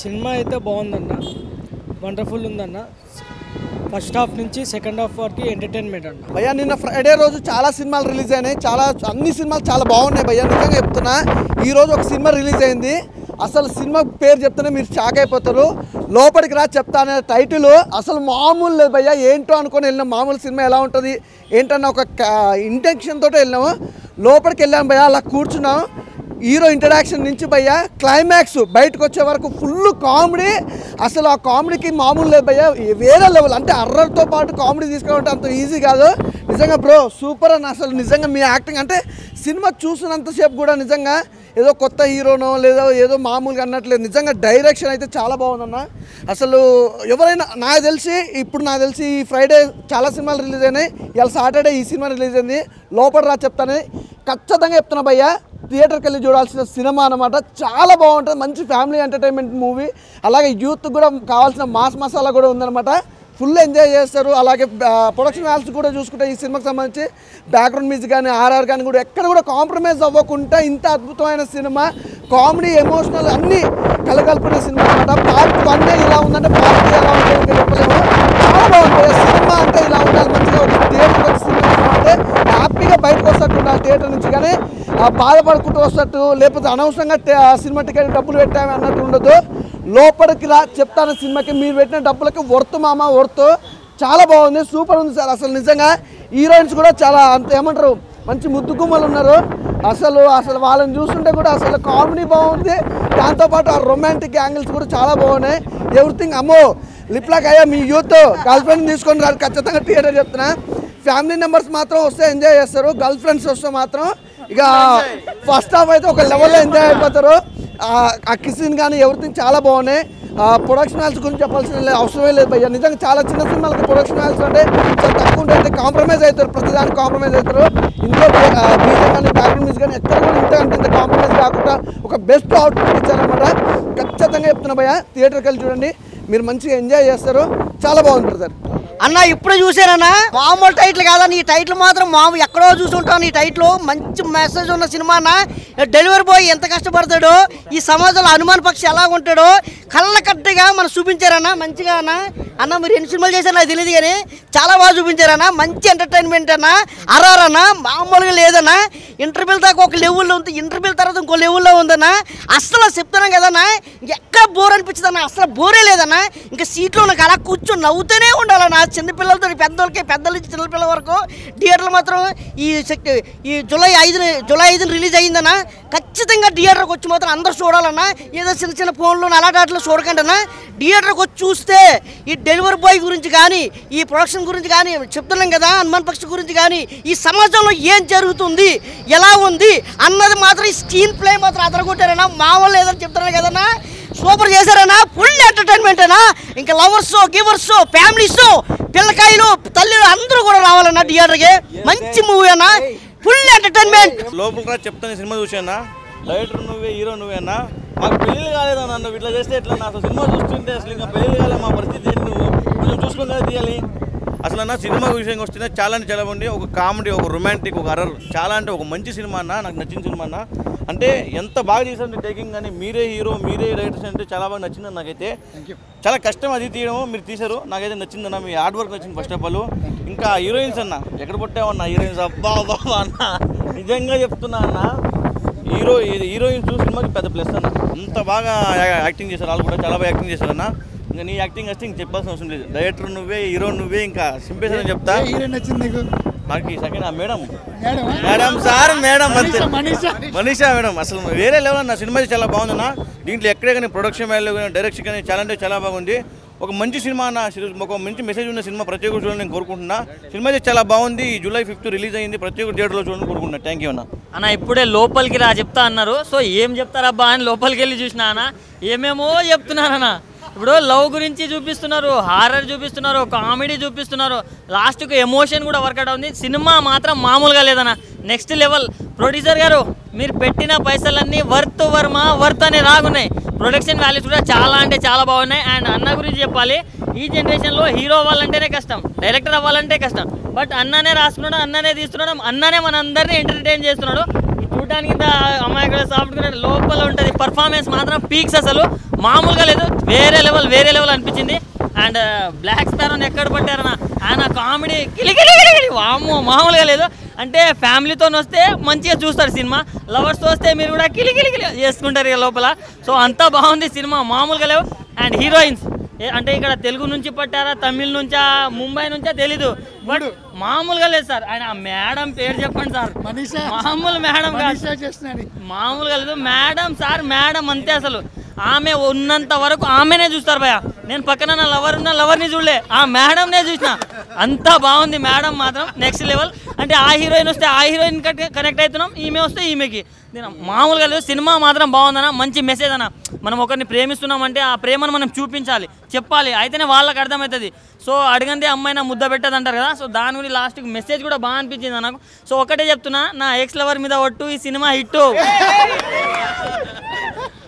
Cinema అయితే బాగుందన్న, wonderful ఉందన్న. ఫస్ట్ హాఫ్ నుంచి సెకండ్ హాఫ్ వరకు ఎంటర్టైన్మెంట్ అన్న. భయ్యా నిన్న ఫ్రైడే రోజు చాలా సినిమాలు రిలీజ్ అయినాయి, అన్ని సినిమాలు చాలా బాగున్నాయి భయ్యా, నిజంగా చెప్తున్నా. ఈరోజు ఒక సినిమా రిలీజ్ అయింది, అసలు సినిమా పేరు చెప్తేనే మీరు షాక్ అయిపోతారు. లోపలికి రా చెప్తానే టైటిల్ అసలు మామూలు లేదు భయ్యా. ఏంటో అనుకొని వెళ్ళినాం, మామూలు సినిమా ఎలా ఉంటుంది ఏంటన్న ఒక ఇంటెన్షన్ తోటి వెళ్ళినాము. లోపలికి వెళ్ళాము భయ్యా, అలా కూర్చున్నాం. హీరో ఇంట్రడక్షన్ నుంచి భయ్యా క్లైమాక్స్ బయటకు వచ్చే వరకు ఫుల్ కామెడీ. అసలు ఆ కామెడీకి మామూలు లేదు భయ్యా, వేరే లెవెల్. అంటే అర్రర్తో పాటు కామెడీ తీసుకురావడం అంత ఈజీ కాదు నిజంగా బ్రో. సూపర్ అన్న, అసలు నిజంగా మీ యాక్టింగ్ అంటే సినిమా చూసినంతసేపు కూడా నిజంగా ఏదో కొత్త హీరోనో లేదా ఏదో మామూలుగా అన్నట్లేదు. నిజంగా డైరెక్షన్ అయితే చాలా బాగుందన్న. అసలు ఎవరైనా నాకు తెలిసి ఈ ఫ్రైడే చాలా సినిమాలు రిలీజ్ అయినాయి, ఇలా సాటర్డే ఈ సినిమా రిలీజ్ అయింది. లోపల రా చెప్తానే ఖచ్చితంగా చెప్తున్నా భయ్యా, థియేటర్కి వెళ్ళి చూడాల్సిన సినిమా అనమాట. చాలా బాగుంటుంది, మంచి ఫ్యామిలీ ఎంటర్టైన్మెంట్ మూవీ. అలాగే యూత్ కూడా కావాల్సిన మాస్ మసాలా కూడా ఉందన్నమాట, ఫుల్ ఎంజాయ్ చేస్తారు. అలాగే ప్రొడక్షన్ వాల్యూస్ కూడా చూసుకుంటే ఈ సినిమాకి సంబంధించి బ్యాక్గ్రౌండ్ మ్యూజిక్ కానీ ఆర్ఆర్ కానీ కూడా ఎక్కడ కూడా కాంప్రమైజ్ అవ్వకుండా ఇంత అద్భుతమైన సినిమా, కామెడీ ఎమోషనల్ అన్నీ కలగలిపిన సినిమా అనమాట. పార్ట్ 1 ఇలా ఉందంటే పార్ట్ 2 ఎలా ఉంటుంది ఇంకా చెప్పలేము. చాలా బాగుంటుంది సినిమా, అంటే ఇలా ఉండాలి మంచిగా. ఒక థియేటర్కి వచ్చి సినిమా అంటే హ్యాపీగా బయటకు వస్తట్టు ఉండాలి థియేటర్ నుంచి, కానీ బాధపడుకుంటూ వస్తట్టు లేకపోతే అనవసరంగా సినిమా టికెట్ డబ్బులు పెట్టాము అన్నట్టు ఉండదు. లోపలికి రా చెప్తాను సినిమాకి మీరు పెట్టిన డబ్బులకి వర్త్ మామ వర్త్. చాలా బాగుంది, సూపర్ ఉంది సార్. అసలు నిజంగా హీరోయిన్స్ కూడా చాలా అంత ఏమంటారు మంచి ముద్దు గుమ్మలు ఉన్నారు. అసలు వాళ్ళని చూస్తుంటే కూడా అసలు కామెడీ బాగుంది, దాంతోపాటు ఆ రొమాంటిక్ యాంగిల్స్ కూడా చాలా బాగున్నాయి. ఎవ్రీథింగ్ అమ్మో లిప్లాక్ అయ్యా. మీ యూత్ గర్ల్ ఫ్రెండ్ తీసుకొని రాదు ఖచ్చితంగా థియేటర్ చెప్తున్నా. ఫ్యామిలీ మెంబర్స్ మాత్రం వస్తే ఎంజాయ్ చేస్తారు, గర్ల్ ఫ్రెండ్స్ వస్తే మాత్రం ఇక ఫస్ట్ హాఫ్ అయితే ఒక లెవెల్లో ఎంజాయ్ అయిపోతారు. ఆ కిస్సింగ్ కానీ ఎవ్రీథింగ్ చాలా బాగున్నాయి. ప్రొడక్షన్ వాల్యూస్ గురించి చెప్పాల్సిన అవసరమే లేదు భయ్యా. నిజంగా చాలా చిన్న సినిమాలకి ప్రొడక్షన్ వాల్యూస్ అంటే చాలా తక్కువ ఉంటే కాంప్రమైజ్ అవుతారు, ప్రతిదానికి కాంప్రమైజ్ అవుతారు. ఇంట్లో బీజం కానీ బ్యాక్గ్రౌండ్ మ్యూజిక్ కానీ ఎక్కడ కూడా ఇంత కాంప్రమైజ్ కాకుండా ఒక బెస్ట్ అవుట్పుట్ ఇచ్చారనమాట. ఖచ్చితంగా చెప్తున్నా భయ్యా, థియేటర్కి వెళ్ళి చూడండి, మీరు మంచిగా ఎంజాయ్ చేస్తారు. చాలా బాగుంటుంది సార్. అన్న ఇప్పుడు చూసారన్నా, మామూలు టైటిల్ కాదని ఈ టైటిల్ మాత్రం ఎక్కడో చూసుంటాను. ఈ టైటిల్ మంచి మెసేజ్ ఉన్న సినిమా అన్న. డెలివరీ బాయ్ ఎంత కష్టపడతాడో, ఈ సమాజంలో అనుమాన పక్షి ఎలా ఉంటాడో కళ్ళ కట్టగా మనం చూపించారన్న మంచిగా. అన్న మీరు ఎన్ని సినిమాలు చేశారు నాకు తెలియదు, కానీ చాలా బాగా చూపించారన్న. మంచి ఎంటర్టైన్మెంట్ అన్న. అర్ఆర్ అన్న మామూలుగా లేదన్నా. ఇంటర్వ్యూల దాకా ఒక లెవెల్లో ఉంది, ఇంటర్వ్యూల తర్వాత ఇంకో లెవెల్లో ఉందన్న. అసలు చెప్తున్నాం కదన్నా, ఇంకెక్కడ బోర్ అనిపించదు అన్న, అసలు బోరే లేదన్న. ఇంకా సీట్లో నాకు అలా కూర్చొని నవ్వుతూనే ఉండాలన్న. చిన్నపిల్లలతో పెద్దల నుంచి చిన్నపిల్లల వరకు. థియేటర్లు మాత్రం ఈ జూలై 5 రిలీజ్ అయ్యిందన్న. ఖచ్చితంగా థియేటర్కి వచ్చి మాత్రం అందరూ చూడాలన్నా. ఏదో చిన్న ఫోన్లో అలాంటి చూడకండి అన్న, థియేటర్కి వచ్చి చూస్తే ఈ డెలివరీ బాయ్ గురించి కానీ ఈ ప్రొడక్షన్ గురించి కానీ చెప్తున్నాం కదా, హనుమాన్ పక్షి గురించి కానీ ఈ సమాజంలో ఏం జరుగుతుంది ఎలా ఉంది అన్నది మాత్రం ఈ స్క్రీన్ ప్లే మాత్రం అదరగొట్టారన్నా. మామూలు లేదని చెప్తున్నాను కదన్నా, సూపర్ చేశారన్నా. ఫుల్ ఎంటర్టైన్మెంట్ అన్నా. ఇంకా లవర్స్ గివర్స్ ఫ్యామిలీస్ పిల్లకాయలు తల్లిలు అందరూ కూడా రావాలన్నా థియేటర్కి. మంచి మూవీ అన్నా, ఫుల్ ఎంటర్టైన్మెంట్. లోపల చెప్తాను సినిమా చూసానా, డైరెక్టర్ నువ్వే హీరో నువ్వేనా, మాకు పెళ్ళి కాలేదన్నా, నువ్వు ఇట్లా చేస్తే ఎట్లా, అసలు సినిమా చూస్తుంటే అసలు ఇంకా పెళ్ళి కాలేదు, మా పరిస్థితి ఏంటి, నువ్వు కొంచెం చూసుకొని కదా తీయాలి. అసలు అన్న సినిమా విషయంగా వస్తే చాలా అంటే చాలా బాగుంది. ఒక కామెడీ, ఒక రొమాంటిక్, ఒక అర్రర్, చాలా అంటే ఒక మంచి సినిమా అన్న. నాకు నచ్చిన సినిమా అన్న. అంటే ఎంత బాగా చేశారంటే టేకింగ్ కానీ, మీరే హీరో మీరే డైరెక్టర్స్ అంటే చాలా బాగా నచ్చిందని నాకైతే. చాలా కష్టం అది తీయడం, మీరు తీశారు, నాకైతే నచ్చిందన్న. మీ హార్డ్ వర్క్ నచ్చింది ఫస్ట్ ఆఫ్ ఆల్. ఇంకా హీరోయిన్స్ అన్న ఎక్కడ పుట్టామన్నా హీరోయిన్స్, అబ్బా బాబా అన్న నిజంగా చెప్తున్నా అన్న. హీరోయిన్స్ సినిమాకి పెద్ద ప్లస్ అన్న. అంత బాగా యాక్టింగ్ చేశారు, వాళ్ళు కూడా చాలా బాగా యాక్టింగ్ చేశారన్న. ఇంకా నీ యాక్టింగ్ వస్తే ఇంక చెప్పాల్సిన అవసరం లేదు. డైరెక్టర్ నువ్వే, హీరో నువ్వే, ఇంకా సింపేషన్ అని చెప్తా. నాకు second madam sir madam Manisha madam అసలు వేరే లెవెల్ అన్న. సినిమా చాలా బాగుందన్న. దీంట్లో ఎక్కడే కానీ ప్రొడక్షన్ వాల్యూ కానీ డైరెక్షన్ కానీ చాలా అంటే చాలా బాగుంది. ఒక మంచి సినిమా అన్న, ఒక మంచి మెసేజ్ ఉన్న సినిమా ప్రతి ఒక్కరు చూడాలని నేను కోరుకుంటున్నా. సినిమా అయితే చాలా బాగుంది. జూలై 5 రిలీజ్ అయింది, ప్రతి ఒక్కరు థియేటర్లో చూడాలని కోరుకుంటున్నా. థ్యాంక్ యూ అన్న. ఇప్పుడే లోపలికి రా చెప్తా అన్నారు, సో ఏం చెప్తారబ్బా అని లోపలికి వెళ్ళి చూసినా అన్న. ఏమేమో చెప్తున్నారన్న. ఇప్పుడు లవ్ గురించి చూపిస్తున్నారు, హారర్ చూపిస్తున్నారు, కామెడీ చూపిస్తున్నారు, లాస్ట్కి ఎమోషన్ కూడా వర్కౌట్ అవుతుంది. సినిమా మాత్రం మామూలుగా లేదన్న, నెక్స్ట్ లెవెల్. ప్రొడ్యూసర్ గారు మీరు పెట్టిన పైసలన్నీ వర్త్ అనే రాగున్నాయి. ప్రొడక్షన్ వాల్యూస్ కూడా చాలా అంటే చాలా బాగున్నాయి. అండ్ అన్న గురించి చెప్పాలి, ఈ జనరేషన్లో హీరో అవ్వాలంటేనే కష్టం, డైరెక్టర్ అవ్వాలంటే కష్టం. బట్ అన్ననే రాసుకున్నాడు, అన్ననే తీస్తున్నాడు, అన్ననే మనందరినీ ఎంటర్టైన్ చేస్తున్నాడు. చూడడానికి అమ్మాయి కూడా సాఫ్ట్గా లోపల ఉంటుంది. పర్ఫార్మెన్స్ మాత్రం పీక్స్. అసలు మామూలుగా లేదు, వేరే లెవెల్ అనిపించింది. అండ్ బ్లాక్ స్పారోని ఎక్కడ పట్టారన్న, ఆయన కామెడీ కిలికిలి వామ్మో మామూలుగా లేదు. అంటే ఫ్యామిలీతో వస్తే మంచిగా చూస్తారు సినిమా, లవర్స్తో వస్తే మీరు కూడా కిలికిలి చేసుకుంటారు ఇక లోపల. సో అంతా బాగుంది సినిమా, మామూలుగా లేవు. అండ్ హీరోయిన్స్ అంటే ఇక్కడ తెలుగు నుంచి పట్టారా, తమిళ నుంచా, ముంబై నుంచా తెలీదు, బట్ మామూలుగా లేదు సార్. ఆయన మేడం పేరు చెప్పండి సార్, మామూలు మేడం మామూలుగా లేదు. మేడం సార్, మేడం అంతే. అసలు ఆమె ఉన్నంత వరకు ఆమెనే చూస్తారు భయ. నేను పక్కన నా లవర్ని చూడలే, ఆ మేడంనే చూసిన. అంతా బాగుంది, మేడం మాత్రం నెక్స్ట్ లెవెల్. అంటే ఆ హీరోయిన్ వస్తే ఆ హీరోయిన్ కనెక్ట్ అవుతున్నాం, ఈమె వస్తే ఈమెకి. నేను మామూలుగా లేదు, సినిమా మాత్రం బాగుందన్న, మంచి మెసేజ్ అన్న. మనం ఒకరిని ప్రేమిస్తున్నామంటే ఆ ప్రేమను మనం చూపించాలి, చెప్పాలి, అయితేనే వాళ్ళకి అర్థమవుతుంది. సో అడగందే అమ్మాయినా ముద్ద పెట్టదు అంటారు కదా, సో దాని గురించి లాస్ట్కి మెసేజ్ కూడా బాగా అనిపించింది నాకు. సో ఒకటే చెప్తున్నా, నా ఎక్స్ లవర్ మీద ఒట్టు, ఈ సినిమా హిట్టు.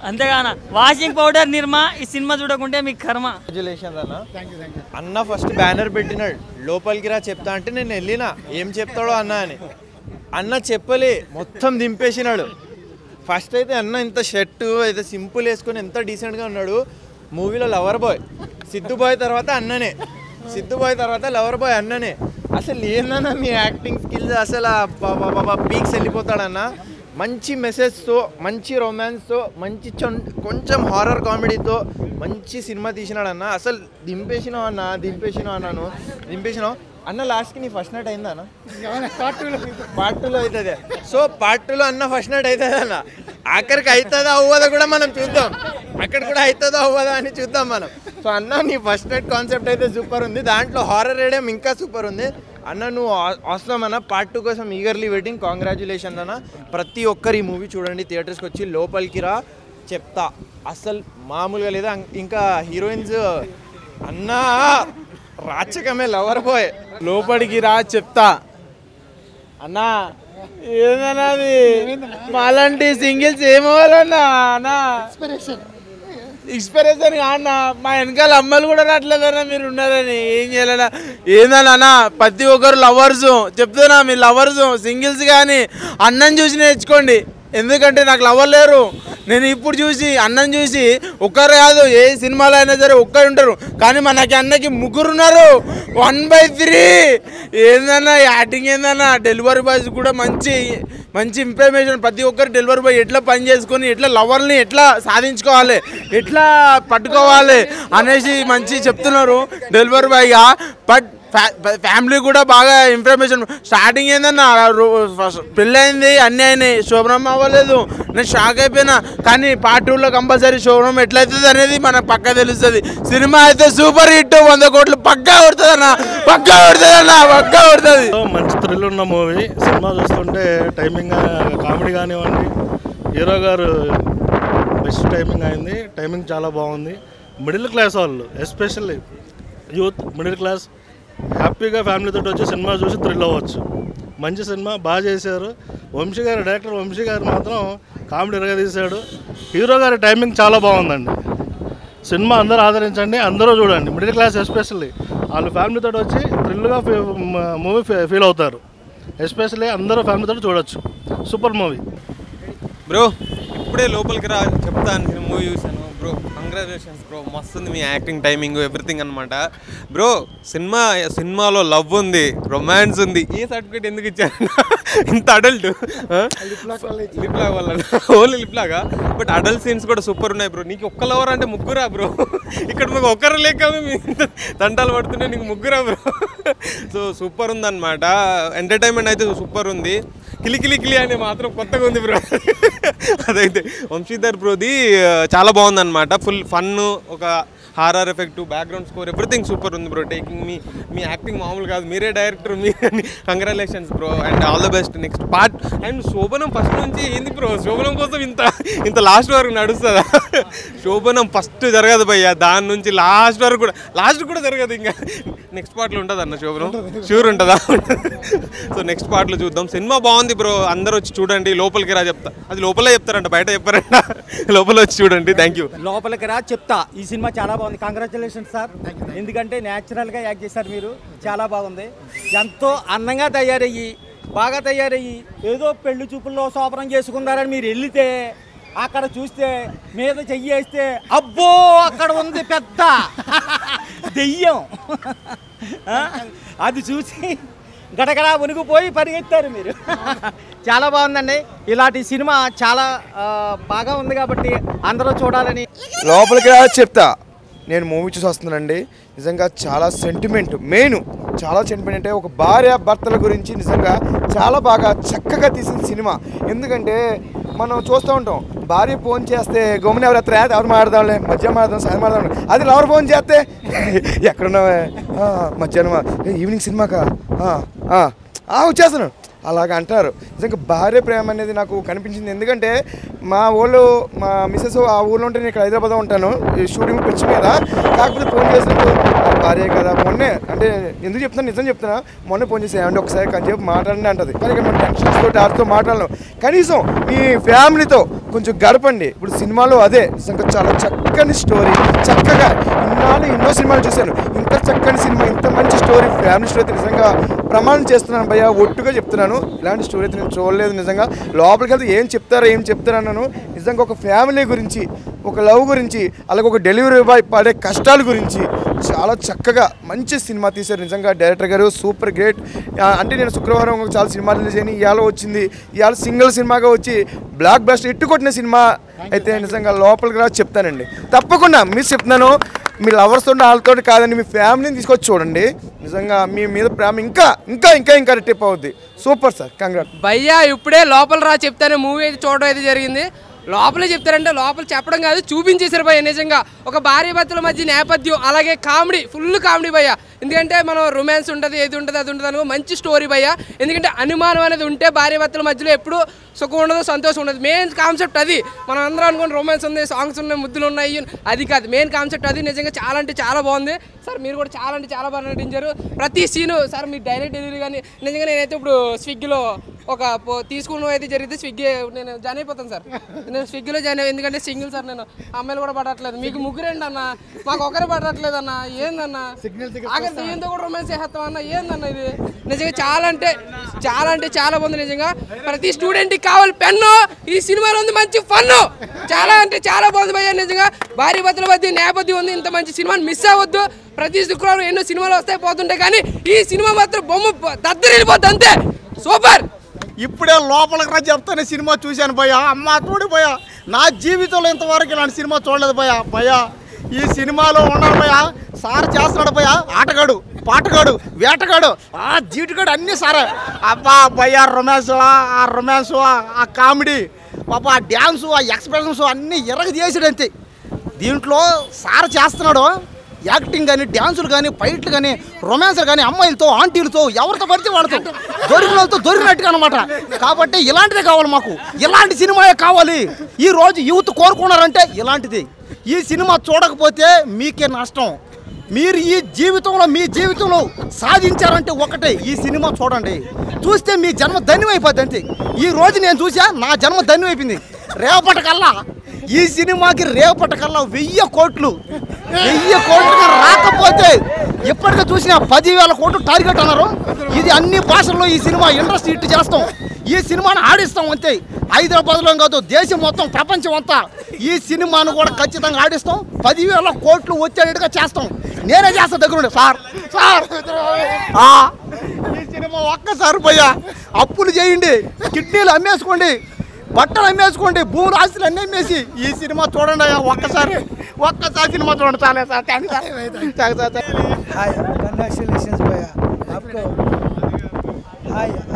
అంతేగాన వాషింగ్ పౌడర్ నిర్మా, ఈ సినిమా చూడకుంటే మీకు కర్మ. అన్న ఫస్ట్ బ్యానర్ పెట్టినాడు, లోపలికి రా చెప్తా అంటే నేను వెళ్ళినా ఏం చెప్తాడో అన్న అని. అన్న చెప్పలే, మొత్తం దింపేసినాడు. ఫస్ట్ అయితే అన్న ఇంత షర్టు అయితే సింపుల్ వేసుకొని ఎంత డీసెంట్గా ఉన్నాడు. మూవీలో లవర్ బాయ్, సిద్ధు బాయ్ తర్వాత అన్ననే, సిద్ధు బాయ్ తర్వాత లవర్ బాయ్ అన్ననే. అసలు ఏందన్నా మీ యాక్టింగ్ స్కిల్స్, అసలు పీక్స్ వెళ్ళిపోతాడన్న. మంచి మెసేజ్తో, మంచి రొమాన్స్తో, మంచి కొంచెం హారర్ కామెడీతో మంచి సినిమా తీసినాడన్న. అసలు దింపేసినావు అన్నాను. అన్న లాస్ట్కి నీ ఫస్ట్ నైట్ అయిందా అన్న? పార్ట్ 2లో అవుతుంది. సో పార్ట్ 2లో అన్న ఫస్ట్ నైట్ అవుతుంది అన్న. ఆఖరికి అవుతుందా అవ్వదా కూడా మనం చూద్దాం, అక్కడ కూడా అవుతుందా అవ్వదా అని చూద్దాం మనం. సో అన్న నీ ఫస్ట్ నైట్ కాన్సెప్ట్ అయితే సూపర్ ఉంది, దాంట్లో హారర్ రేడియం ఇంకా సూపర్ ఉంది అన్న. నువ్వు అవసరం అన్న, పార్ట్ 2 కోసం ఈగర్లీ వెయిటింగ్. కాంగ్రాచులేషన్స్ అన్న. ప్రతి ఒక్కరు ఈ మూవీ చూడండి, థియేటర్స్కి వచ్చి లోపలికి రా చెప్తా, అసలు మామూలుగా లేదా. ఇంకా హీరోయిన్స్ అన్నా రాచకమే, లవర్ బాయ్ లోపలికి రా చెప్తా అన్నా. ఏదన్నా అది మాలాంటి సింగిల్స్ ఏమవ్వాలన్నా అన్న, ఇన్స్పిరేషన్ అన్న. మా వెనకాల అమ్మాయిలు కూడా రావట్లేదన్నా, మీరు ఉన్నారని ఏం చేయాలన్నా. ఏందన్నా ప్రతి ఒక్కరు లవర్స్ చెప్తున్నా, మీ లవర్స్ సింగిల్స్ కానీ అన్నం చూసి నేర్చుకోండి. ఎందుకంటే నాకు లవర్ లేరు, నేను ఇప్పుడు చూసి అన్నం చూసి ఒక్కరు కాదు, ఏ సినిమాలో అయినా సరే ఒక్కరు ఉంటారు, కానీ మనకి అన్నకి ముగ్గురు ఉన్నారు, 1/3. ఏందన్నా యాక్టింగ్ ఏందన్నా. డెలివరీ బాయ్స్ కూడా మంచి ఇన్ఫర్మేషన్. ప్రతి ఒక్కరు డెలివరీ బాయ్ ఎట్లా పని చేసుకొని, ఎట్లా లవర్ని ఎట్లా సాధించుకోవాలి, ఎట్లా పట్టుకోవాలి అనేసి మంచి చెప్తున్నారు డెలివరీ బాయ్గా. బట్ ఫ్యామిలీ కూడా బాగా ఇన్ఫర్మేషన్. స్టార్టింగ్ ఏందన్నా పెళ్ళయింది, అన్నీ అయినాయి, శోభనం అవ్వలేదు. నేను షాక్ అయిపోయినా. కానీ పార్ట్ 2లో కంపల్సరీ శోభనం ఎట్లయితుంది అనేది మనకు పక్కా తెలుస్తుంది. సినిమా అయితే సూపర్ హిట్, 100 కోట్లు పక్కా కొడుతుంది. మంచి థ్రిల్ ఉన్న మూవీ. సినిమా చూస్తుంటే టైమింగ్, కామెడీ కానివ్వండి, హీరో గారు బెస్ట్ టైమింగ్ అయింది. టైమింగ్ చాలా బాగుంది. మిడిల్ క్లాస్ వాళ్ళు, ఎస్పెషల్లీ యూత్, మిడిల్ క్లాస్ హ్యాపీగా ఫ్యామిలీతో వచ్చి సినిమా చూసి థ్రిల్ అవ్వచ్చు. మంచి సినిమా, బాగా చేశారు. డైరెక్టర్ వంశీ గారు మాత్రం కామెడీ ఎరగదీశాడు. హీరో గారి టైమింగ్ చాలా బాగుందండి. సినిమా అందరూ ఆదరించండి, అందరూ చూడండి. మిడిల్ క్లాస్ ఎస్పెషల్లీ వాళ్ళు ఫ్యామిలీతో వచ్చి థ్రిల్గా మూవీ ఫీల్ అవుతారు. ఎస్పెషల్లీ అందరూ ఫ్యామిలీతో చూడొచ్చు. Super movie bro. ఇప్పుడే లోపలికి రా చెప్తాను, మూవీ చూశాను బ్రో. కంగ్రాచులేషన్స్ బ్రో, మస్తుంది మీ యాక్టింగ్, టైమింగ్, ఎవ్రీథింగ్ అనమాట బ్రో. సినిమాలో లవ్ ఉంది, రొమాన్స్ ఉంది. ఏ సర్టిఫికేట్ ఎందుకు ఇచ్చారు? ఇంత అడల్ట్ లిప్ లాగ్ వల్ల, ఓన్లీ లిప్ లాగా. బట్ అడల్ట్ సీన్స్ కూడా సూపర్ ఉన్నాయి బ్రో. నీకు ఒక్క లవర్ అంటే ముగ్గురా బ్రో? ఇక్కడ మీకు ఒక్కరు లేక మేము తంటాలు పడుతుంటే నీకు ముగ్గురా బ్రో? సో సూపర్ ఉందన్నమాట. ఎంటర్టైన్మెంట్ అయితే సూపర్ ఉంది. కిలికిలి అని మాత్రం కొత్తగా ఉంది బ్రో. అదైతే వంశీధర్ బ్రోది చాలా బాగుందన్నమాట. ఫుల్ ఫన్, ఒక horror effect, background score, everything super ఉంది బ్రో. టేకింగ్ మీ యాక్టింగ్ మామూలు కాదు, మీరే డైరెక్టర్, మీరే. Congratulations bro and all the best next part. And శోభనం ఫస్ట్ నుంచి ఏంది బ్రో? శోభనం కోసం ఇంత లాస్ట్ వరకు నడుస్తుందా? శోభనం ఫస్ట్ జరగదు భయ్యా, దాని నుంచి లాస్ట్ కూడా జరగదు. ఇంకా నెక్స్ట్ పార్ట్లో ఉంటుంది అన్న శోభనం, షూర్ ఉంటుందా? సో నెక్స్ట్ పార్ట్లో చూద్దాం. సినిమా బాగుంది బ్రో, అందరూ వచ్చి చూడండి. లోపలికి రా చెప్తా, అది లోపలే చెప్తారంట, బయట చెప్పారంట. లోపల వచ్చి చూడండి. Thank you. లోపలికి రా చెప్తా. ఈ సినిమా చాలా బాగుంది. కంగ్రాచులేషన్స్ సార్, ఎందుకంటే న్యాచురల్గా యాక్ట్ చేశారు మీరు, చాలా బాగుంది. ఎంతో అందంగా తయారయ్యి, బాగా తయారయ్యి, ఏదో పెళ్లి చూపుల్లో శోభనం చేసుకున్నారని మీరు వెళ్తే అక్కడ చూస్తే మీద చెయ్యి వేస్తే అబ్బో అక్కడ ఉంది పెద్ద దెయ్యం. అది చూసి గడగడ వణుకుపోయి పరిగెత్తారు మీరు. చాలా బాగుందండి. ఇలాంటి సినిమా చాలా బాగా ఉంది కాబట్టి అందరూ చూడాలని. లోపలికి రా చెప్తా. నేను మూవీ చూసి వస్తున్నానండి. నిజంగా చాలా సెంటిమెంట్, మెయిన్ చాలా సెంటిమెంట్. అంటే ఒక భార్య భర్తల గురించి నిజంగా చాలా బాగా చక్కగా తీసిన సినిమా. ఎందుకంటే మనం చూస్తూ ఉంటాం, భార్య ఫోన్ చేస్తే గమ్మున ఎవరు మాట్లాడదాంలే, మధ్యాహ్నం మాట్లాడదాం, సాయం మాట్లాడదాం. అది లవర్ ఫోన్ చేస్తే ఎక్కడున్నావే, మధ్యాహ్నం ఈవినింగ్ సినిమాకా వచ్చేస్తున్నాను అలాగ అంటారు. నిజంగా భార్య ప్రేమ అనేది నాకు కనిపించింది. ఎందుకంటే మా మిస్సెస్ ఆ ఊళ్ళో ఉంటే నేను ఇక్కడ హైదరాబాద్లో ఉంటాను, షూటింగ్ పిచ్చి మీద. కాకపోతే ఫోన్ చేసినప్పుడు భార్య కదా, మొన్నే అంటే ఎందుకు చెప్తున్నా, నిజం చెప్తున్నా, మొన్నే ఫోన్ చేసి ఏమంటే ఒకసారి కొంచెంసేపు మాట్లాడండి అంటది. కానీ ఇక్కడ మన టెన్షన్స్ తోటి ఆడితో మాట్లాడలేం. కనీసం మీ ఫ్యామిలీతో కొంచెం గడపండి. ఇప్పుడు సినిమాలో అదే నిజంగా చాలా చక్కని స్టోరీ. చక్కగా ఎన్నో సినిమాలు చూశాను, ఇంత చక్కని సినిమా, ఇంత మంచి స్టోరీ, ఫ్యామిలీ స్టోరీ అయితే నిజంగా ప్రమాణం చేస్తున్నాను భయ్యా, ఒట్టుగా చెప్తున్నాను. ఇలాంటి స్టోరీ అయితే నేను చూడలేదు. నిజంగా లోపలికి వెళ్తే ఏం చెప్తారన్నాను. నిజంగా ఒక ఫ్యామిలీ గురించి, ఒక లవ్ గురించి, అలాగే ఒక డెలివరీ బాయ్ పడే కష్టాల గురించి చాలా చక్కగా మంచి సినిమా తీశారు. నిజంగా డైరెక్టర్ గారు సూపర్ గ్రేట్. అంటే నేను శుక్రవారం చాలా సినిమాలు రిలీజ్ అయినాయి, ఇవాళ వచ్చింది, ఇవాళ సింగిల్ సినిమాగా వచ్చి బ్లాక్ బస్టర్ ఇట్టు కొట్టిన సినిమా అయితే నిజంగా లోపలికి రా చెప్తానండి. తప్పకుండా మీరు చెప్తున్నాను, మీ లవర్స్ తోటి వాళ్ళతో కాదండి, మీ ఫ్యామిలీని తీసుకొచ్చి చూడండి. నిజంగా మీ మీద ప్రేమ ఇంకా ఇంకా ఇంకా ఇంకా రెట్టింపు అవుద్ది. Super sir, congrats. భయ్యా ఇప్పుడే లోపల రా చెప్తాను మూవీ అయితే చూడడం అయితే జరిగింది. లోపలే చెప్తారంటే లోపల చెప్పడం కాదు, చూపించేశారు భయ్య. నిజంగా ఒక భార్య భర్తల మధ్య నేపథ్యం, అలాగే కామెడీ, ఫుల్ కామెడీ భయ్య. ఎందుకంటే మనం రొమాన్స్ ఉంటుంది, ఏది ఉంటుంది అది ఉంటుంది అని మంచి స్టోరీ భయ్య. ఎందుకంటే అనుమానం అనేది ఉంటే భార్య భర్తల మధ్యలో ఎప్పుడు సుఖం ఉండదు, సంతోషం ఉండదు. మెయిన్ కాన్సెప్ట్ అది. మనం అందరం అనుకుని రొమాన్స్ ఉంది, సాంగ్స్ ఉన్నాయి, ముద్దులు ఉన్నాయి, అది కాదు మెయిన్ కాన్సెప్ట్ అది. నిజంగా చాలా అంటే చాలా బాగుంది సార్. మీరు కూడా చాలా అంటే చాలా బాగా నటించారు. ప్రతి సీను సార్ మీ డైరెక్ట్ డెలివరీ కానీ నిజంగా నేనైతే ఇప్పుడు స్విగ్గీలో ఒక తీసుకున్న అయితే జరిగితే స్విగ్గీ నేను జాయిన్ అయిపోతాను సార్. నేను స్విగ్గీలో జాయిన్ అయ్యి, ఎందుకంటే సింగిల్ సార్, నేను అమ్మాయిలు కూడా పడట్లేదు. మీకు ముగ్గురేంటి అన్న, మాకు ఒకరే పడట్లేదు అన్న, ఏందన్న ఏందో కూడా రొమాన్స్ చేస్తాం అన్న, ఏందన్న ఇది. నిజంగా చాలా అంటే చాలా బాగుంది. నిజంగా ప్రతి స్టూడెంట్కి కావాలి పెన్ను. ఈ సినిమాలో ఉంది మంచి ఫన్ను, చాలా అంటే చాలా బాగుంది భయ్య. నిజంగా భార్య భర్తల మధ్య నేపథ్యం ఉంది. ఇంత మంచి సినిమాని మిస్ అవ్వద్దు. ప్రతి శుక్రవారం ఎన్నో సినిమాలు వస్తాయి పోతుంటాయి, కానీ ఈ సినిమా మాత్రం బొమ్మ దద్దరిల్లిపోద్ది అంతే. సూపర్. ఇప్పుడే లోపలికి రా చెప్తానే సినిమా చూశాను భయ్యా. అమ్మ తోడి భయ్యా, నా జీవితంలో ఇంతవరకు ఇలాంటి సినిమా చూడలేదు భయ్యా. ఈ సినిమాలో ఉన్నాడు భయ్యా, సార్ చేస్తున్నాడు భయ్యా, ఆటగాడు, పాటగాడు, వేటగాడు, జీటుగాడు అన్నీ సారే. అబ్బా భయ్యా, రొమాన్స్, ఆ కామెడీ, పాప ఆ డ్యాన్సు, ఆ ఎక్స్ప్రెషన్స్ అన్నీ ఎరగ చేసాడంతే. దీంట్లో సార్ చేస్తున్నాడు యాక్టింగ్ కానీ, డ్యాన్సులు కానీ, ఫైట్లు కానీ, రొమాన్స్లు కానీ, అమ్మాయిలతో, ఆంటీలతో, ఎవరితో పడితే వాళ్ళతో, దొరికిన వాళ్ళతో దొరికినట్టుగా అనమాట. కాబట్టి ఇలాంటిదే కావాలి మాకు, ఇలాంటి సినిమాయే కావాలి. ఈరోజు యూత్ కోరుకున్నారంటే ఇలాంటిది. ఈ సినిమా చూడకపోతే మీకే నష్టం. మీరు ఈ జీవితంలో మీ జీవితంలో సాధించారంటే ఒకటే, ఈ సినిమా చూడండి. చూస్తే మీ జన్మ ధన్యమైపోద్ది అంతే. ఈ రోజు నేను చూసా, నా జన్మ ధన్యమైపోయింది. రేపటికల్లా ఈ సినిమాకి 1000 కోట్లు రాకపోతే ఎప్పటికీ చూసినా 10,000 కోట్లు టార్గెట్ అన్నారు. ఇది అన్ని భాషల్లో ఈ సినిమా ఇండస్ట్రీ హిట్ చేస్తాం. ఈ సినిమాను ఆడిస్తాం అంతే. హైదరాబాద్లో కాదు, దేశం మొత్తం, ప్రపంచం అంతా ఈ సినిమాను కూడా ఖచ్చితంగా ఆడిస్తాం. 10,000 కోట్లు వచ్చేటట్టుగా చేస్తాం. నేనే చేస్తా దగ్గర సార్. ఈ సినిమా ఒక్కసారి పోయా అప్పులు చేయండి, కిడ్నీలు అమ్మేసుకోండి, బట్టలు అమ్మేసుకోండి, భూములు ఆస్తులు అన్నీ అమ్మేసి ఈ సినిమా చూడండి. ఒక్కసారి సినిమా చూడండి. చాలే సార్, థ్యాంక్ సార్. हाय कंग्रेचुलेशंस भैया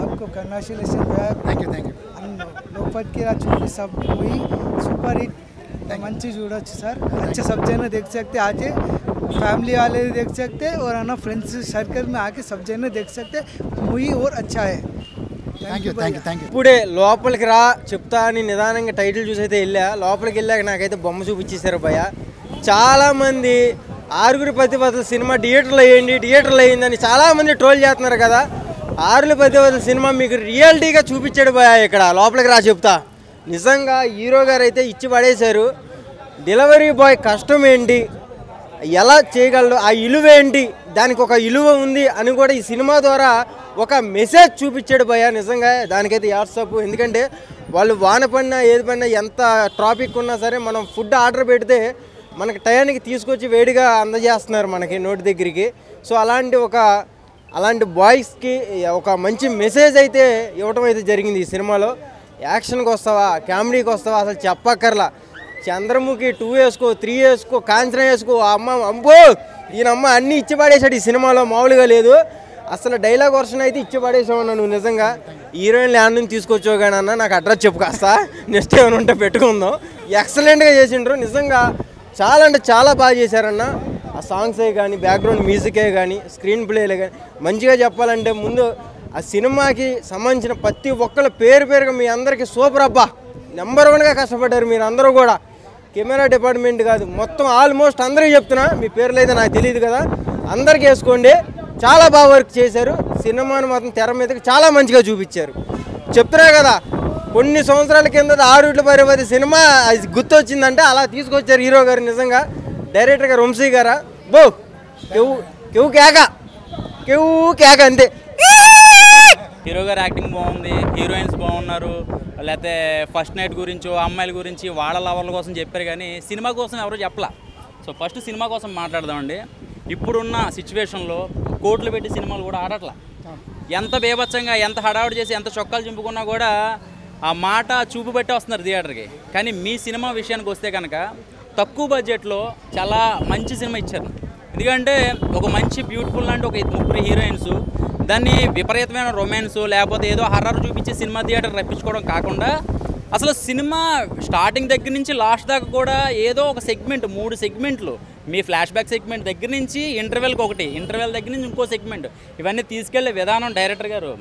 आपको कंग्रेचुलेशन भैया. Thank you. लोपट चूपी सब मूवी सुपर हिट मंची చూడొచ్చు సార్. अच्छे सब जने देख सकते, आके फैमिली वाले देख सकते और है ना फ्रेंड्स सर्कल में आके सब जने देख सकते. मूवी और अच्छा है. Thank you. ఇప్పుడే లోపలికి రా చెప్తా అని నిదానంగా టైటిల్ చూసి అయితే వెళ్ళా. లోపలికి వెళ్ళాక నాకైతే బొమ్మ చూపించేశారు భయ్య. చాలామంది 6 ప్రతిభటన సినిమా థియేటర్లో అయ్యిందని చాలామంది ట్రోల్ చేస్తున్నారు కదా. 6 ప్రతిభటన సినిమా మీకు రియాలిటీగా చూపించాడు భయ్య. ఇక్కడ లోపలికి రా చెప్తా. నిజంగా హీరో గారు అయితే ఇచ్చి పడేశారు. డెలివరీ బాయ్ కష్టం ఏంటి, ఎలా చేయగలడు, ఆ ఇలువ ఏంటి, దానికి ఒక ఇలువ ఉంది అని కూడా ఈ సినిమా ద్వారా ఒక మెసేజ్ చూపించాడు భయ్య. నిజంగా దానికైతే వాట్సాప్. ఎందుకంటే వాళ్ళు వాన పడినా ఏది పడినా ఎంత ట్రాఫిక్ ఉన్నా సరే మనం ఫుడ్ ఆర్డర్ పెడితే మనకి టయానికి తీసుకొచ్చి వేడిగా అందజేస్తున్నారు మనకి నోటి దగ్గరికి. సో అలాంటి బాయ్స్కి ఒక మంచి మెసేజ్ అయితే ఇవ్వటం అయితే జరిగింది ఈ సినిమాలో. యాక్షన్కి వస్తావా, కామెడీకి వస్తావా, అసలు చెప్పక్కర్లా. చంద్రముఖి 2 వేసుకో, 3 వేసుకో, కాంచన వేసుకో, అమ్మో ఈయనమ్మ అన్నీ ఇచ్చి పడేశాడు ఈ సినిమాలో, మామూలుగా లేదు. అసలు డైలాగ్ వర్షన్ అయితే ఇచ్చి పడేసామన్నా నువ్వు. నిజంగా హీరోయిన్ ల్యాండ్ నుంచి తీసుకొచ్చావు కానీ అన్న నాకు అడ్రస్ చెప్పు కాస్తా, నెక్స్ట్ ఏమైనా ఉంటే పెట్టుకుందాం. ఎక్సలెంట్గా చేసిండ్రు నిజంగా, చాలా అంటే చాలా బాగా చేశారన్న. ఆ సాంగ్సే కానీ, బ్యాక్గ్రౌండ్ మ్యూజికే కానీ, స్క్రీన్ ప్లేలే కానీ, మంచిగా చెప్పాలంటే ముందు ఆ సినిమాకి సంబంధించిన ప్రతి ఒక్కళ్ళ పేరుగా మీ అందరికీ సూపర్ అబ్బా, నెంబర్ 1గా కష్టపడ్డారు మీరు అందరూ కూడా. కెమెరా డిపార్ట్మెంట్ కాదు, మొత్తం ఆల్మోస్ట్ అందరికీ చెప్తున్నా, మీ పేర్లు అయితే నాకు తెలియదు కదా, అందరికీ వేసుకోండి. చాలా బాగా వర్క్ చేశారు. సినిమాను మాత్రం తెర మీదకి చాలా మంచిగా చూపించారు. చెప్తున్నా కదా, కొన్ని సంవత్సరాల కింద 6 పరిపతి సినిమా గుర్తొచ్చిందంటే అలా తీసుకొచ్చారు హీరో గారు. నిజంగా డైరెక్టర్ గారు వంశీ గారా బో కేవ్ కేక అంతే. హీరో గారు యాక్టింగ్ బాగుంది, హీరోయిన్స్ బాగున్నారు. లేకపోతే ఫస్ట్ నైట్ గురించి, అమ్మాయిల గురించి, వాళ్ళ లవర్ల కోసం చెప్పారు కానీ సినిమా కోసం ఎవరు చెప్పలా. సో ఫస్ట్ సినిమా కోసం మాట్లాడదామండి. ఇప్పుడున్న సిచ్యువేషన్లో కోట్లు పెట్టి సినిమాలు కూడా ఆడట్లా. ఎంత బేభత్సంగా, ఎంత హడావుడి చేసి, ఎంత చొక్కాలు చింపుకున్నా కూడా ఆ మాట చూపు పెట్టి వస్తున్నారు థియేటర్కి. కానీ మీ సినిమా విషయానికి వస్తే కనుక తక్కువ బడ్జెట్లో చాలా మంచి సినిమా ఇచ్చారు. ఎందుకంటే ఒక మంచి బ్యూటిఫుల్ లాంటి ఒక 3 హీరోయిన్స్, దాన్ని విపరీతమైన రొమాన్స్ లేకపోతే ఏదో హర్రర్ చూపించి సినిమా థియేటర్ రప్పించుకోవడం కాకుండా అసలు సినిమా స్టార్టింగ్ దగ్గర నుంచి లాస్ట్ దాకా కూడా ఏదో ఒక సెగ్మెంట్, 3 సెగ్మెంట్లు, మీ ఫ్లాష్ బ్యాక్ సెగ్మెంట్ దగ్గర నుంచి ఇంటర్వెల్కి ఒకటి, ఇంటర్వెల్ దగ్గర నుంచి ఇంకో సెగ్మెంట్, ఇవన్నీ తీసుకెళ్లే విధానం డైరెక్టర్ గారు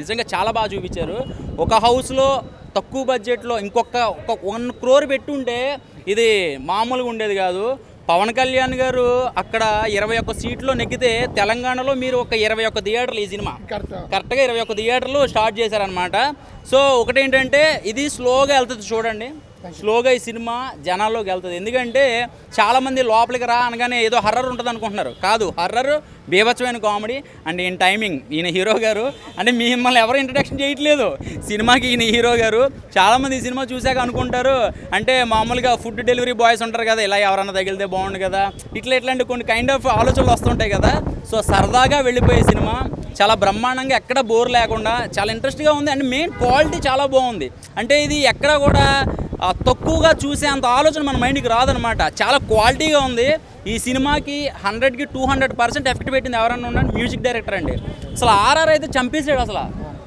నిజంగా చాలా బాగా చూపించారు. ఒక హౌస్లో తక్కువ బడ్జెట్లో ఇంకొక 1 crore పెట్టుంటే ఇది మామూలుగా ఉండేది కాదు. పవన్ కళ్యాణ్ గారు అక్కడ 21 సీట్లో నెగ్గితే తెలంగాణలో మీరు ఒక 21 థియేటర్లు ఈ సినిమా కరెక్ట్గా 21 థియేటర్లు స్టార్ట్ చేశారనమాట. సో ఒకటేంటంటే ఇది స్లోగా వెళ్తుంది చూడండి, స్లోగా ఈ సినిమా జనాల్లోకి వెళ్తుంది. ఎందుకంటే చాలామంది లోపలికి రా అనగానే ఏదో హర్రర్ ఉంటుంది అనుకుంటున్నారు. కాదు, హర్రర్ బీభత్సమైన కామెడీ అండ్ ఈయన టైమింగ్, ఈయన హీరో గారు అంటే మిమ్మల్ని ఎవరు ఇంట్రడక్షన్ చేయట్లేదు సినిమాకి. ఈయన హీరో గారు చాలామంది ఈ సినిమా చూశాక అనుకుంటారు అంటే మామూలుగా ఫుడ్ డెలివరీ బాయ్స్ ఉంటారు కదా, ఇలా ఎవరన్నా తగిలితే బాగుండు కదా, ఇట్లాంటి కొన్ని కైండ్ ఆఫ్ ఆలోచనలు వస్తుంటాయి కదా. సో సరదాగా వెళ్ళిపోయే సినిమా, చాలా బ్రహ్మాండంగా, ఎక్కడ బోర్ లేకుండా చాలా ఇంట్రెస్ట్గా ఉంది. అండ్ మెయిన్ క్వాలిటీ చాలా బాగుంది. అంటే ఇది ఎక్కడ కూడా తక్కువగా చూసే అంత ఆలోచన మన మైండ్కి రాదనమాట. చాలా క్వాలిటీగా ఉంది. ఈ సినిమాకి 100కి 200% ఎఫెక్ట్ పెట్టింది ఎవరన్నా ఉండండి, మ్యూజిక్ డైరెక్టర్ అండి. అసలు ఆర్ఆర్ అయితే చంపేసాడు.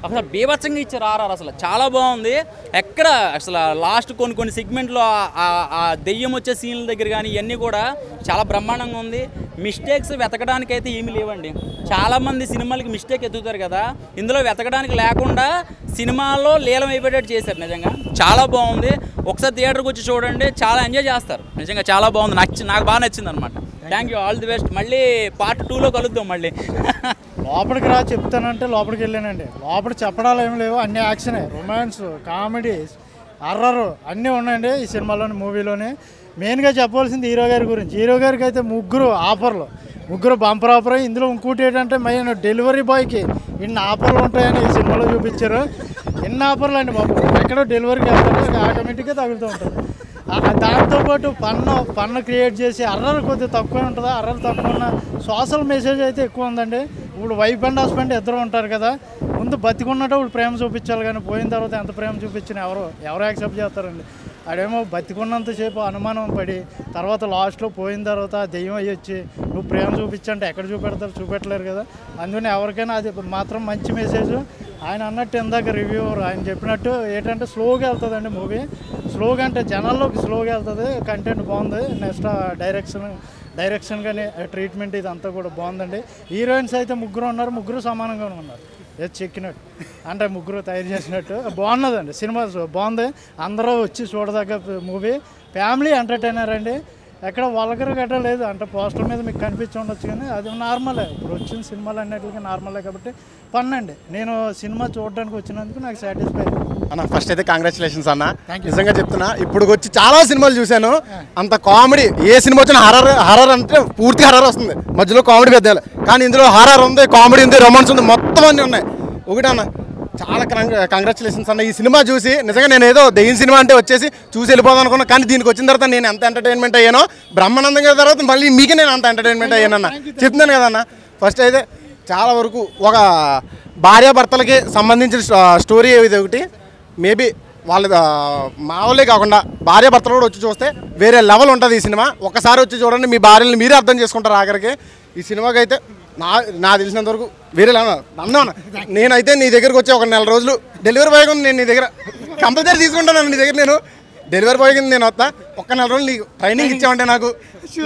అసలు బీభత్సంగా ఇచ్చారు ఆర్ఆర్. అసలు చాలా బాగుంది. ఎక్కడ అసలు లాస్ట్ కొన్ని సెగ్మెంట్లో ఆ దెయ్యం వచ్చే సీన్ల దగ్గర కానీ ఇవన్నీ కూడా చాలా బ్రహ్మాండంగా ఉంది. మిస్టేక్స్ వెతకడానికి అయితే ఏమీ లేవండి. చాలామంది సినిమాలకి మిస్టేక్ ఎత్తుతారు కదా, ఇందులో వెతకడానికి లేకుండా సినిమాలో లీలం అయిపోయేటట్టు చేశారు. నిజంగా చాలా బాగుంది. ఒకసారి థియేటర్కి వచ్చి చూడండి, చాలా ఎంజాయ్ చేస్తారు. నిజంగా చాలా బాగుంది, నాకు బాగా నచ్చింది అనమాట. Thank you, all the best. మళ్ళీ పార్ట్ 2లో కలుద్దాం మళ్ళీ. లోపలికి రా చెప్తానంటే లోపలికి వెళ్ళానండి. లోపల చెప్పడాలు ఏమి లేవు, అన్ని యాక్షనే, రొమాన్స్, కామెడీ, హర్రర్ అన్నీ ఉన్నాయండి ఈ సినిమాలోని, మూవీలోని. మెయిన్గా చెప్పవలసింది హీరో గారి గురించి. హీరో గారికి అయితే 3 బంపర్ ఆఫర్. ఇందులో ఇంకోటి ఏంటంటే మెయిన్ డెలివరీ బాయ్కి ఇన్ని ఆఫర్లు ఉంటాయని ఈ సినిమాలో చూపించారు. ఎన్ని ఆఫర్లు అండి బాబు, ఎక్కడో డెలివరీకి వెళ్తారు, ఆటోమేటిక్గా తగులుతూ ఉంటుంది. దాంతోపాటు పన్ను క్రియేట్ చేసి హర్రర్ కొద్దిగా తక్కువ ఉంటుందా, హర్రర్ తక్కువ ఉన్న సోషల్ మెసేజ్ అయితే ఎక్కువ ఉందండి. ఇప్పుడు వైఫ్ అండ్ హస్బెండ్ ఇద్దరు ఉంటారు కదా, ముందు బతికున్నట్టు ఇప్పుడు ప్రేమ చూపించాలి, కానీ పోయిన తర్వాత ఎంత ప్రేమ చూపించినా ఎవరు యాక్సెప్ట్ చేస్తారండి. ఆడేమో బతికున్నంతసేపు అనుమానం పడి తర్వాత లాస్ట్లో పోయిన తర్వాత దెయ్యం అయ్యి వచ్చి నువ్వు ప్రేమ చూపించంటే ఎక్కడ చూపెట్టలేరు కదా. అందుకని ఎవరికైనా అది మాత్రం మంచి మెసేజ్. ఆయన అన్నట్టు ఇందాక రివ్యూవర్ ఆయన చెప్పినట్టు ఏంటంటే స్లోగా వెళ్తుందండి మూవీ. స్లోగా అంటే జనాల్లోకి స్లోగా వెళ్తుంది, కంటెంట్ బాగుంది. నెక్స్ట్ డైరెక్షన్ కానీ ట్రీట్మెంట్ ఇదంతా కూడా బాగుందండి. హీరోయిన్స్ అయితే 3 ఉన్నారు, 3 సమానంగానే ఉన్నారు. ఏది చెక్కినట్టు అంటే 3 తయారు చేసినట్టు బాగున్నదండి. సినిమా బాగుంది, అందరూ వచ్చి చూడదగ్గ మూవీ. ఫ్యామిలీ ఎంటర్టైనర్ అండి, ఎక్కడ వల్గర్ గట్రా లేదు. అంటే పోస్టర్ మీద మీకు కనిపించి ఉండొచ్చు కానీ అది నార్మలే. ఇప్పుడు వచ్చిన సినిమాలు అన్నిటికీ నార్మలే కాబట్టి పన్నండి. నేను సినిమా చూడడానికి వచ్చినందుకు నాకు సాటిస్ఫై అన్న. ఫస్ట్ అయితే కంగ్రాచులేషన్స్ అన్న, నిజంగా చెప్తున్నా. ఇప్పుడు వచ్చి చాలా సినిమాలు చూశాను, అంత కామెడీ ఏ సినిమా వచ్చినా హర్రర్ అంటే పూర్తి హర్రర్ వస్తుంది, మధ్యలో కామెడీ పెద్దాలి. కానీ ఇందులో హర్రర్ ఉంది, కామెడీ ఉంది, రొమాన్స్ ఉంది, మొత్తం అన్నీ ఉన్నాయి. ఒకటి అన్న చాలా కంగ్రాచులేషన్స్ అన్న. ఈ సినిమా చూసి నిజంగా నేను ఏదో దెయ్యం సినిమా అంటే వచ్చేసి చూసి వెళ్ళిపోదాం అనుకున్నా, కానీ దీనికి వచ్చిన తర్వాత నేను ఎంత ఎంటర్టైన్మెంట్ అయ్యానో, బ్రహ్మానందం గారి తర్వాత మళ్ళీ మీకే నేను అంత ఎంటర్టైన్మెంట్ అయ్యానన్న. చెప్తున్నాను కదన్న, ఫస్ట్ అయితే చాలా వరకు ఒక భార్యాభర్తలకి సంబంధించిన స్టోరీ ఇది ఒకటి. మేబీ వాళ్ళ మామూలే కాకుండా భార్యాభర్తలు కూడా వచ్చి చూస్తే వేరే లెవెల్ ఉంటుంది ఈ సినిమా. ఒక్కసారి వచ్చి చూడండి, మీ భార్యని మీరే అర్థం చేసుకుంటారు ఆఖరికి. ఈ సినిమాకి అయితే నా తెలిసినంత వరకు వేరే అన్నా, నేనైతే నీ దగ్గరకు వచ్చి ఒక 4 రోజులు డెలివరీ బాయ్ నేను నీ దగ్గర కంపల్సరీ తీసుకుంటాను. నీ దగ్గర నేను డెలివరీ బాయ్ కింద నేను వస్తా. ఒక్క 4 రోజులు నీకు ట్రైనింగ్ ఇచ్చామంటే నాకు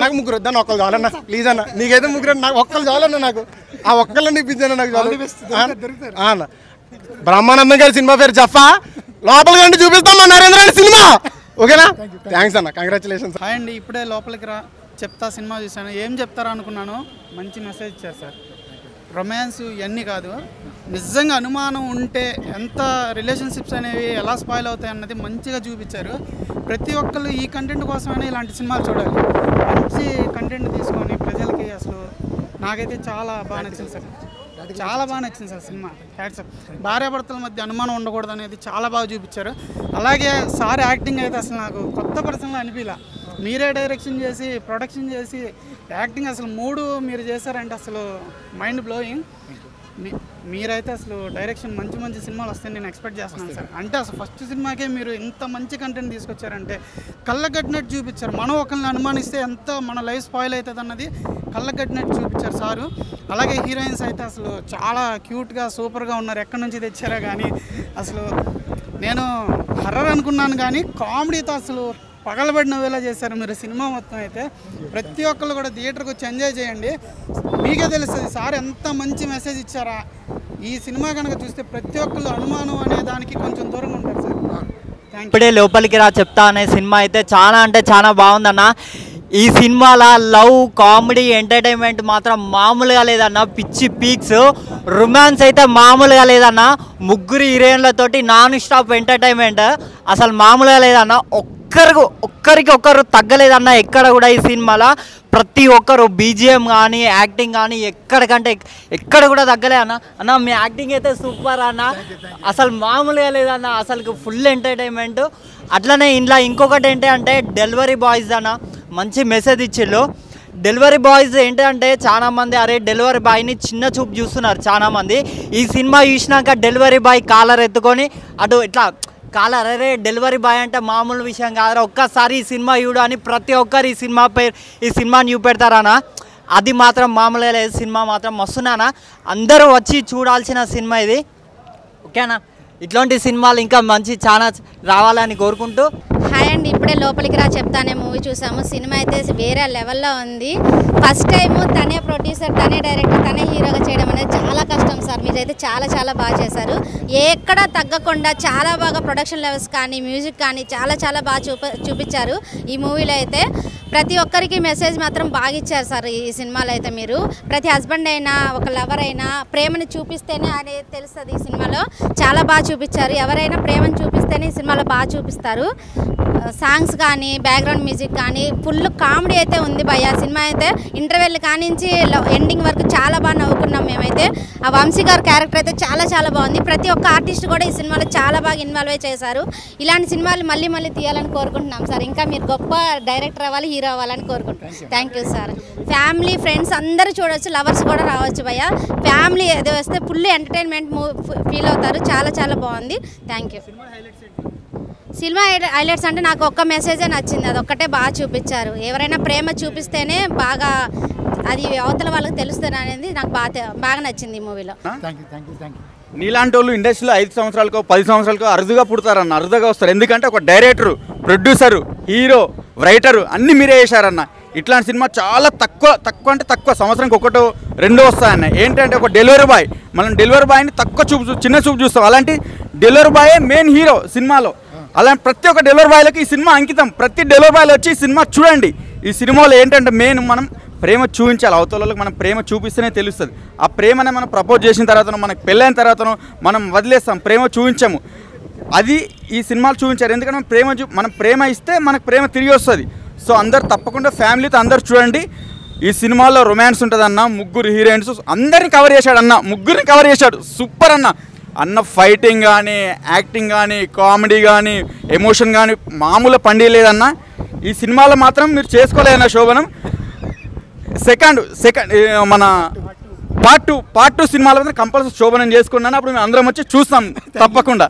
3 వద్దాను, ఒక్కరు చాలన్నా ప్లీజ్ అన్న. నీకైతే 3 నాకు ఒక్కరు చాలన్నా, నాకు ఆ ఒక్కళ్ళని ఇప్పించాను నాకు చాలు అన్న. బ్రహ్మానందం గారి సినిమా పేరు జఫా, లోపలికి రండి చూపిస్తాం మా నరేంద్ర రెడ్డి సినిమా. ఓకేనా? థ్యాంక్స్ అన్న, కంగ్రాచులేషన్స్. హాయ్ అండి, ఇప్పుడే లోపలికి చెప్తా సినిమా చూశాను. ఏం చెప్తారా అనుకున్నాను, మంచి మెసేజ్ ఇచ్చారు సార్. రొమాన్స్ ఇవన్నీ కాదు, నిజంగా అనుమానం ఉంటే ఎంత రిలేషన్షిప్స్ అనేవి ఎలా స్పాయిల్ అవుతాయి అన్నది మంచిగా చూపించారు. ప్రతి ఒక్కళ్ళు ఈ కంటెంట్ కోసమైనా ఇలాంటి సినిమాలు చూడాలి. మంచి కంటెంట్ తీసుకొని ప్రజలకి అసలు నాకైతే చాలా బాగా నచ్చింది సార్. చాలా బాగా నచ్చింది సార్ సినిమా. హ్యాట్సాప్. భార్యాభర్తల మధ్య అనుమానం ఉండకూడదు అనేది చాలా బాగా చూపించారు. అలాగే సార్ యాక్టింగ్ అయితే అసలు నాకు కొత్త పర్సన్లో అనిపించలే. మీరే డైరెక్షన్ చేసి ప్రొడక్షన్ చేసి యాక్టింగ్ అసలు 3 మీరు చేశారంటే అసలు మైండ్ బ్లోయింగ్. మీరైతే అసలు డైరెక్షన్ మంచి సినిమాలు వస్తాయని నేను ఎక్స్పెక్ట్ చేస్తున్నాను సార్. అంటే అసలు ఫస్ట్ సినిమాకే మీరు ఇంత మంచి కంటెంట్ తీసుకొచ్చారంటే కళ్ళగట్టినట్టు చూపించారు. మనం ఒకరిని అనుమానిస్తే ఎంత మన లైఫ్ స్పాయిల్ అవుతుంది అన్నది కళ్ళగట్టినట్టు చూపించారు సారు. అలాగే హీరోయిన్స్ అయితే అసలు చాలా క్యూట్గా సూపర్గా ఉన్నారు. ఎక్కడి నుంచి తెచ్చారో కానీ అసలు నేను హర్రర్ అనుకున్నాను, కానీ కామెడీతో అసలు పగలబడినవేలా చేశారు మీరు సినిమా మొత్తం. అయితే ప్రతి ఒక్కళ్ళు కూడా థియేటర్కి వచ్చి ఎంజాయ్ చేయండి, మీకే తెలుస్తుంది సార్ ఎంత మంచి మెసేజ్ ఇచ్చారా. ఈ సినిమా కనుక చూస్తే ప్రతి ఒక్కళ్ళు అనుమానం అనే దానికి కొంచెం దూరంగా ఉంటారు సార్. ఇప్పుడే లోపలికి చెప్తా అనే సినిమా అయితే చాలా అంటే చాలా బాగుందన్న. ఈ సినిమాలో లవ్, కామెడీ, ఎంటర్టైన్మెంట్ మాత్రం మామూలుగా లేదన్న. పిచ్చి పీక్స్, రొమాన్స్ అయితే మామూలుగా లేదన్న. 3 హీరోయిన్లతోటి నాన్ స్టాప్ ఎంటర్టైన్మెంట్ అసలు మామూలుగా లేదన్న. ఒక్కరికి తగ్గలేదన్న ఎక్కడ కూడా. ఈ సినిమాలో ప్రతి ఒక్కరు బీజిఎం కానీ యాక్టింగ్ కానీ ఎక్కడ కూడా తగ్గలే అన్న. మీ యాక్టింగ్ అయితే సూపర్ అన్న, అసలు మామూలుగా లేదన్న. అసలు ఫుల్ ఎంటర్టైన్మెంట్. అట్లనే ఇంట్లో ఇంకొకటి ఏంటంటే డెలివరీ బాయ్స్ అన్న మంచి మెసేజ్ ఇచ్చిళ్ళు. డెలివరీ బాయ్స్ ఏంటంటే చాలామంది అరే డెలివరీ బాయ్ని చిన్న చూపు చూస్తున్నారు చాలామంది. ఈ సినిమా చూసినాక డెలివరీ బాయ్ కాలర్ ఎత్తుకొని అటు ఇట్లా కాలర్ అరే డెలివరీ బాయ్ అంటే మామూలు విషయం కాదు, ఒక్కసారి ఈ సినిమా చూడు అని ప్రతి ఒక్కరు ఈ సినిమాని చూపెడతారన్నా. అది మాత్రం మామూలుగా లేదు. సినిమా మాత్రం మస్తున్నానా, అందరూ వచ్చి చూడాల్సిన సినిమా ఇది. ఓకేనా? ఇట్లాంటి సినిమాలు ఇంకా మంచి చాలా రావాలని కోరుకుంటూ. హాయ్ అండి, ఇప్పుడే లోపలికి చెప్తానే మూవీ చూసాము. సినిమా అయితే వేరే లెవెల్లో ఉంది. ఫస్ట్ టైము తనే ప్రొడ్యూసర్, తనే డైరెక్టర్, తనే హీరోగా చేయడం అనేది చాలా కష్టం సార్. మీరైతే చాలా బాగా చేశారు. ఎక్కడ తగ్గకుండా చాలా బాగా ప్రొడక్షన్ లెవెల్స్ కానీ మ్యూజిక్ కానీ చాలా బాగా చూపించారు ఈ మూవీలో. అయితే ప్రతి ఒక్కరికి మెసేజ్ మాత్రం బాగా ఇచ్చారు సార్ ఈ సినిమాలో. అయితే మీరు ప్రతి హస్బెండ్ అయినా ఒక లవర్ అయినా ప్రేమని చూపిస్తేనే అనేది తెలుస్తుంది. ఈ సినిమాలో చాలా బాగా చూపించారు. ఎవరైనా ప్రేమను చూపిస్తేనే ఈ సినిమాలో బాగా చూపిస్తారు. సాంగ్స్ కానీ బ్యాక్గ్రౌండ్ మ్యూజిక్ కానీ ఫుల్ కామెడీ అయితే ఉంది భయ్య. సినిమా అయితే ఇంటర్వెల్ కానించి ఎండింగ్ వరకు చాలా బాగా నవ్వుకున్నాం మేమైతే. ఆ వంశీ గారి క్యారెక్టర్ అయితే చాలా బాగుంది. ప్రతి ఒక్క ఆర్టిస్ట్ కూడా ఈ సినిమాలో చాలా బాగా ఇన్వాల్వ్ చేశారు. ఇలాంటి సినిమాలు మళ్ళీ తీయాలని కోరుకుంటున్నాం సార్. ఇంకా మీరు గొప్ప డైరెక్టర్ అవ్వాలి, హీరో అవ్వాలని కోరుకుంటున్నాం. Thank you sir. Family friends అందరూ చూడవచ్చు, లవర్స్ కూడా రావచ్చు భయ్య. ఫ్యామిలీ ఏదో వస్తే ఫుల్ ఎంటర్టైన్మెంట్ ఫీల్ అవుతారు. చాలా బాగుంది. Thank you. సినిమా హైలైట్స్ అంటే నాకు ఒక్క మెసేజే నచ్చింది, అదొక్కటే బాగా చూపించారు. ఎవరైనా ప్రేమ చూపిస్తేనే బాగా అది అవతల వాళ్ళకి తెలుస్తుంది అనేది నాకు బాగా నచ్చింది ఈ మూవీలో. నీలాంటి వాళ్ళు ఇండస్ట్రీలో 5 సంవత్సరాలకో 10 సంవత్సరాలకో అరుదుగా పుడతారన్న, అరుదుగా వస్తారు. ఎందుకంటే ఒక డైరెక్టరు, ప్రొడ్యూసరు, హీరో, రైటరు అన్నీ మీరే చేశారన్న. ఇట్లాంటి సినిమా చాలా తక్కువ సంవత్సరానికి 1, 2 వస్తాయన్న. ఏంటంటే ఒక డెలివరీ బాయ్, మనం డెలివరీ బాయ్ని చిన్న చూపు చూస్తాం. అలాంటి డెలివరీ బాయే మెయిన్ హీరో సినిమాలో. అలాంటి ప్రతి ఒక్క డెలివరీ బాయ్లకి ఈ సినిమా అంకితం. ప్రతి డెలివరీ బాయ్లు వచ్చి ఈ సినిమా చూడండి. ఈ సినిమాలో ఏంటంటే మెయిన్ మనం ప్రేమ చూపించాలి. అవతల మనం ప్రేమ చూపిస్తేనే తెలుస్తుంది. ఆ ప్రేమనే మనం ప్రపోజ్ చేసిన తర్వాతనో మనకు పెళ్ళైన తర్వాతనో మనం వదిలేస్తాం, ప్రేమ చూపించాము. అది ఈ సినిమాలు చూపించారు. ఎందుకంటే మనం ప్రేమ ఇస్తే మనకు ప్రేమ తిరిగి వస్తుంది. సో అందరు తప్పకుండా ఫ్యామిలీతో అందరు చూడండి. ఈ సినిమాలో రొమాన్స్ ఉంటుంది అన్న. 3 హీరోయిన్స్ అందరిని కవర్ చేశాడు అన్న. 3 కవర్ చేశాడు. సూపర్ అన్న. అన్న ఫైటింగ్ కానీ, యాక్టింగ్ కానీ, కామెడీ కానీ, ఎమోషన్ కానీ మామూలు పండి లేదన్న. ఈ సినిమాలో మాత్రం మీరు చేసుకోలేదన్న శోభనం. సెకండ్ మన పార్ట్ టూ సినిమాలో కంపల్సరీ శోభనం చేసుకున్నాను. అప్పుడు మేము అందరం వచ్చి చూస్తాం తప్పకుండా.